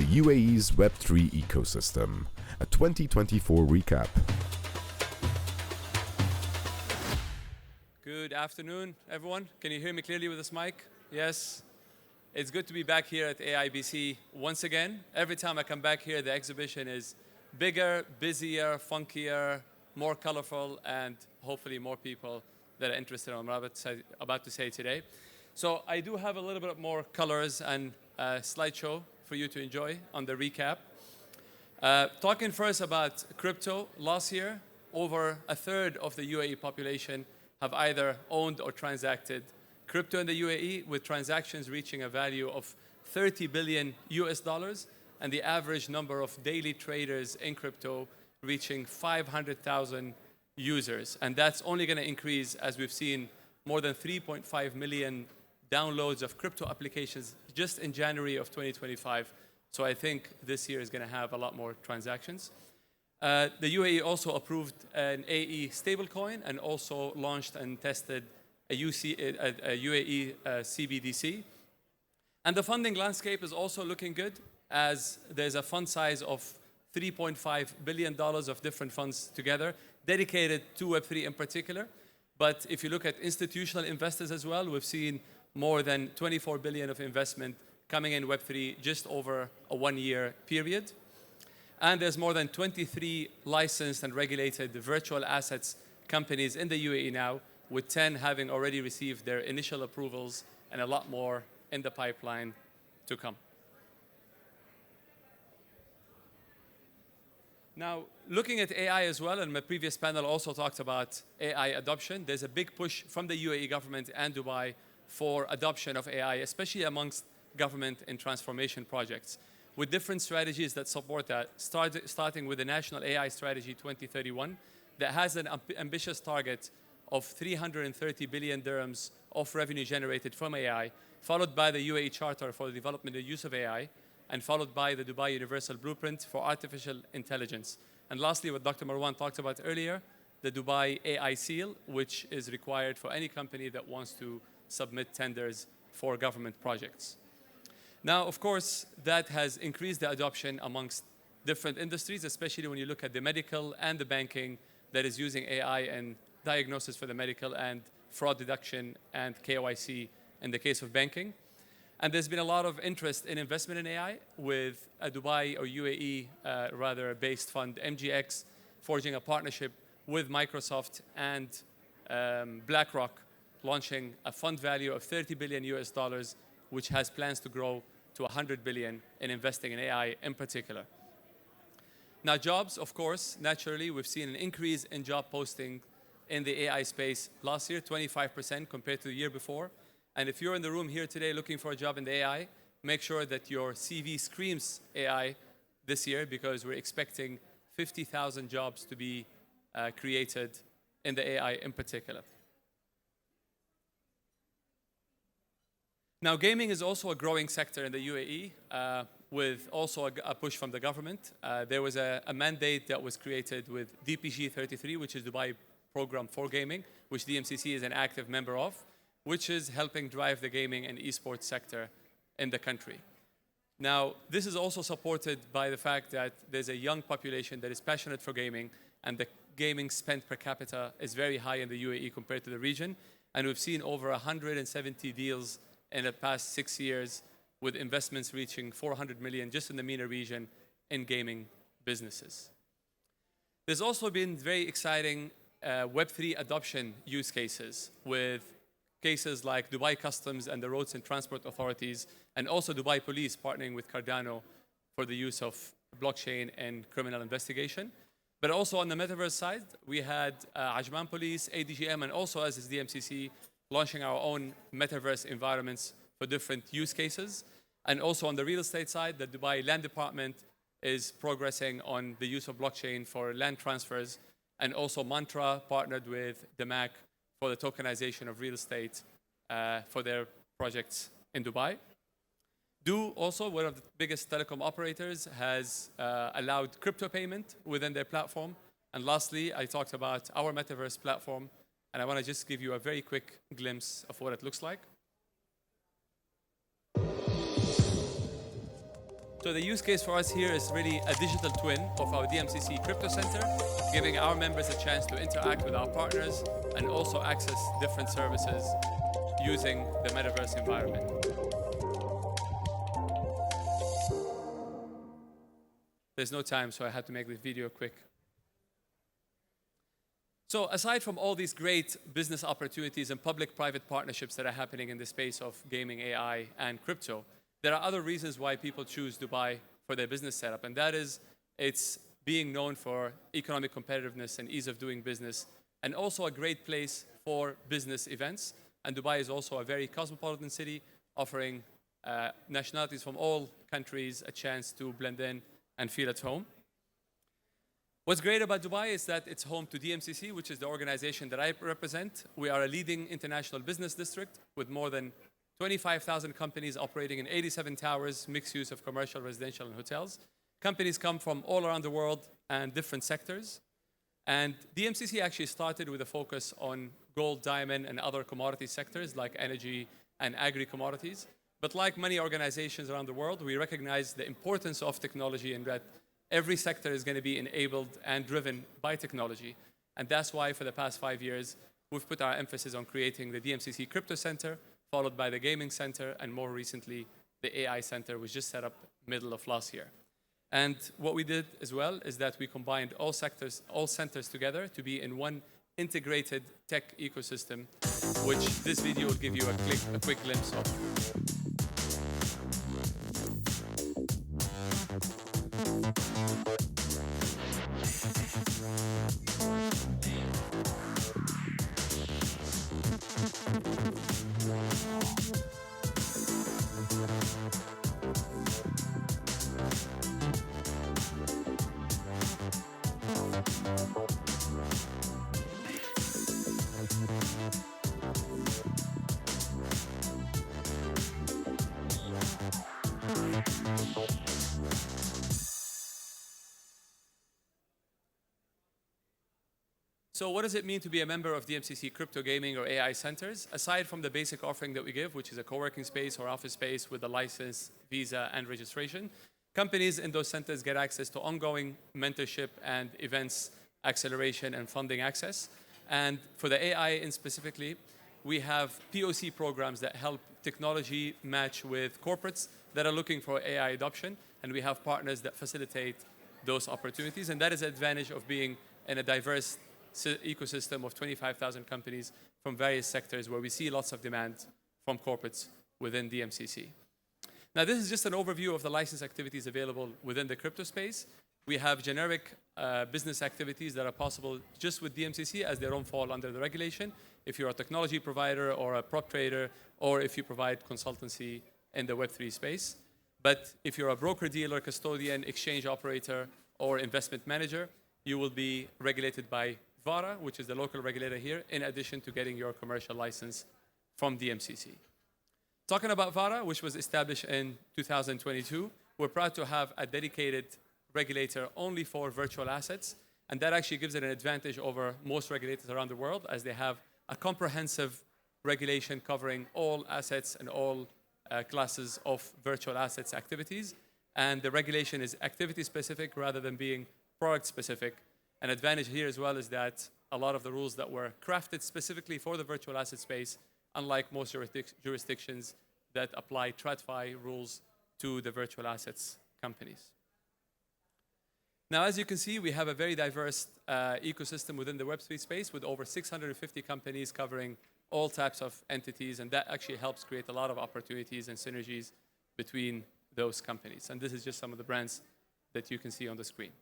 UAE's Web3 ecosystem, a 2024 recap. Good afternoon, everyone. Can you hear me clearly with this mic? Yes. It's good to be back here at AIBC once again. Every time I come back here, the exhibition is bigger, busier, funkier, more colorful, and hopefully more people that are interested in what I'm about to say today. So I do have a little bit more colors and a slideshow for you to enjoy on the recap. Talking first about crypto, last year, over a third of the UAE population have either owned or transacted crypto in the UAE, with transactions reaching a value of 30 billion US dollars, and the average number of daily traders in crypto reaching 500,000 users. And that's only going to increase as we've seen more than 3.5 million downloads of crypto applications just in January of 2025. So I think this year is going to have a lot more transactions. The UAE also approved an AE stablecoin and also launched and tested a UAE CBDC. And the funding landscape is also looking good, as there's a fund size of $3.5 billion of different funds together, dedicated to Web3 in particular. But if you look at institutional investors as well, we've seen more than 24 billion of investment coming in Web3 just over a one-year period. And there's more than 23 licensed and regulated virtual assets companies in the UAE now, with 10 having already received their initial approvals and a lot more in the pipeline to come. Now, looking at AI as well, and my previous panel also talked about AI adoption, there's a big push from the UAE government and Dubai for adoption of AI, especially amongst government and transformation projects, with different strategies that support that, starting with the National AI Strategy 2031, that has an ambitious target of 330 billion dirhams of revenue generated from AI, followed by the UAE Charter for the development and use of AI, and followed by the Dubai Universal Blueprint for artificial intelligence. And lastly, what Dr. Marwan talked about earlier, the Dubai AI Seal, which is required for any company that wants to submit tenders for government projects. Now, of course, that has increased the adoption amongst different industries, especially when you look at the medical and the banking that is using AI and diagnosis for the medical and fraud detection and KYC in the case of banking. And there's been a lot of interest in investment in AI, with a Dubai or UAE based fund, MGX, forging a partnership with Microsoft and BlackRock, launching a fund value of 30 billion US dollars, which has plans to grow to 100 billion in investing in AI in particular. Now, jobs, of course, naturally, we've seen an increase in job posting in the AI space last year, 25% compared to the year before. And if you're in the room here today looking for a job in the AI, make sure that your CV screams AI this year, because we're expecting 50,000 jobs to be created in the AI in particular. Now, gaming is also a growing sector in the UAE, with also a push from the government. There was a mandate that was created with DPG 33, which is Dubai Program for Gaming, which DMCC is an active member of, which is helping drive the gaming and esports sector in the country. Now, this is also supported by the fact that there's a young population that is passionate for gaming, and the gaming spend per capita is very high in the UAE compared to the region. And we've seen over 170 deals in the past 6 years, with investments reaching 400 million just in the MENA region in gaming businesses. There's also been very exciting Web3 adoption use cases, with cases like Dubai Customs and the Roads and Transport Authorities, and also Dubai Police partnering with Cardano for the use of blockchain and criminal investigation. But also on the metaverse side, we had Ajman Police, ADGM, and also as is DMCC, launching our own metaverse environments for different use cases. And also on the real estate side, the Dubai Land Department is progressing on the use of blockchain for land transfers. And also Mantra partnered with DMAC for the tokenization of real estate for their projects in Dubai. Do also, one of the biggest telecom operators, has allowed crypto payment within their platform. And lastly, I talked about our metaverse platform, and I want to just give you a very quick glimpse of what it looks like. So the use case for us here is really a digital twin of our DMCC Crypto Center, giving our members a chance to interact with our partners and also access different services using the metaverse environment. There's no time, so I had to make this video quick. So aside from all these great business opportunities and public-private partnerships that are happening in the space of gaming, AI, and crypto, there are other reasons why people choose Dubai for their business setup, and that is it's being known for economic competitiveness and ease of doing business, and also a great place for business events. And Dubai is also a very cosmopolitan city, offering nationalities from all countries a chance to blend in and feel at home. What's great about Dubai is that it's home to DMCC, which is the organization that I represent. We are a leading international business district with more than 25,000 companies operating in 87 towers, mixed use of commercial, residential, and hotels. Companies come from all around the world and different sectors. And DMCC actually started with a focus on gold, diamond, and other commodity sectors like energy and agri-commodities. But like many organizations around the world, we recognize the importance of technology and that every sector is going to be enabled and driven by technology. And that's why for the past 5 years, we've put our emphasis on creating the DMCC Crypto Center, followed by the Gaming Center, and more recently, the AI Center, which just set up middle of last year. And what we did as well is that we combined all centers together to be in one integrated tech ecosystem, which this video will give you a quick glimpse of. So what does it mean to be a member of DMCC Crypto Gaming or AI Centers? Aside from the basic offering that we give, which is a co-working space or office space with a license, visa, and registration, companies in those centers get access to ongoing mentorship and events, acceleration, and funding access. And for the AI in specifically, we have POC programs that help technology match with corporates that are looking for AI adoption, and we have partners that facilitate those opportunities. And that is the advantage of being in a diverse ecosystem of 25,000 companies from various sectors where we see lots of demand from corporates within DMCC. Now, this is just an overview of the license activities available within the crypto space. We have generic business activities that are possible just with DMCC as they don't fall under the regulation. If you're a technology provider or a prop trader, or if you provide consultancy in the Web3 space. But if you're a broker dealer, custodian, exchange operator, or investment manager, you will be regulated by VARA, which is the local regulator here, in addition to getting your commercial license from DMCC. Talking about VARA, which was established in 2022, we're proud to have a dedicated regulator only for virtual assets, and that actually gives it an advantage over most regulators around the world as they have a comprehensive regulation covering all assets and all classes of virtual assets activities. And the regulation is activity specific rather than being product specific. An advantage here as well is that a lot of the rules that were crafted specifically for the virtual asset space, unlike most jurisdictions that apply TradFi rules to the virtual assets companies. Now, as you can see, we have a very diverse ecosystem within the Web3 space with over 650 companies covering all types of entities, and that actually helps create a lot of opportunities and synergies between those companies. And this is just some of the brands that you can see on the screen.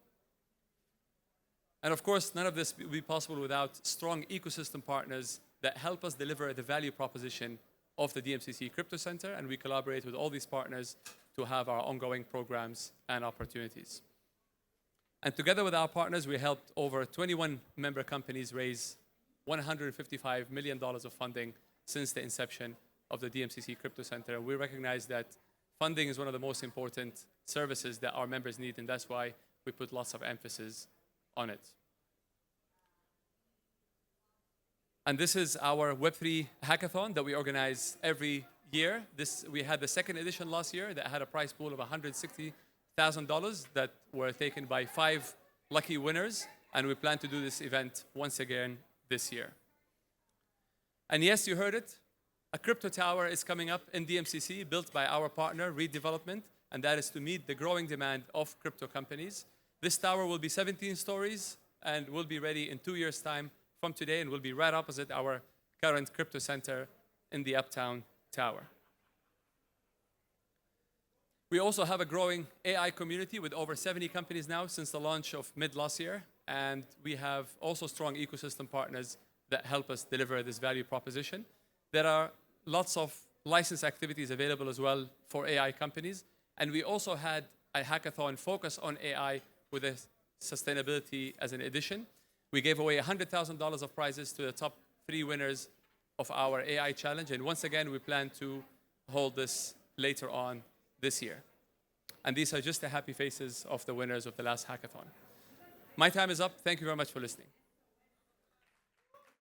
And of course, none of this would be possible without strong ecosystem partners that help us deliver the value proposition of the DMCC Crypto Center, and we collaborate with all these partners to have our ongoing programs and opportunities. And together with our partners, we helped over 21 member companies raise $155 million of funding since the inception of the DMCC Crypto Center. And we recognize that funding is one of the most important services that our members need, and that's why we put lots of emphasis on it. And this is our Web3 hackathon that we organize every year. We had the second edition last year that had a prize pool of $100,000 that were taken by 5 lucky winners, and we plan to do this event once again this year. And yes, you heard it, a crypto tower is coming up in DMCC, built by our partner, Reed Development, and that is to meet the growing demand of crypto companies. This tower will be 17 stories and will be ready in 2 years' time from today, and will be right opposite our current crypto center in the Uptown Tower. We also have a growing AI community with over 70 companies now since the launch of mid last year, and we have also strong ecosystem partners that help us deliver this value proposition. There are lots of license activities available as well for AI companies, and we also had a hackathon focus on AI with a sustainability as an addition. We gave away $100,000 of prizes to the top 3 winners of our AI challenge, and once again, we plan to hold this later on this year. And these are just the happy faces of the winners of the last hackathon. My time is up. Thank you very much for listening.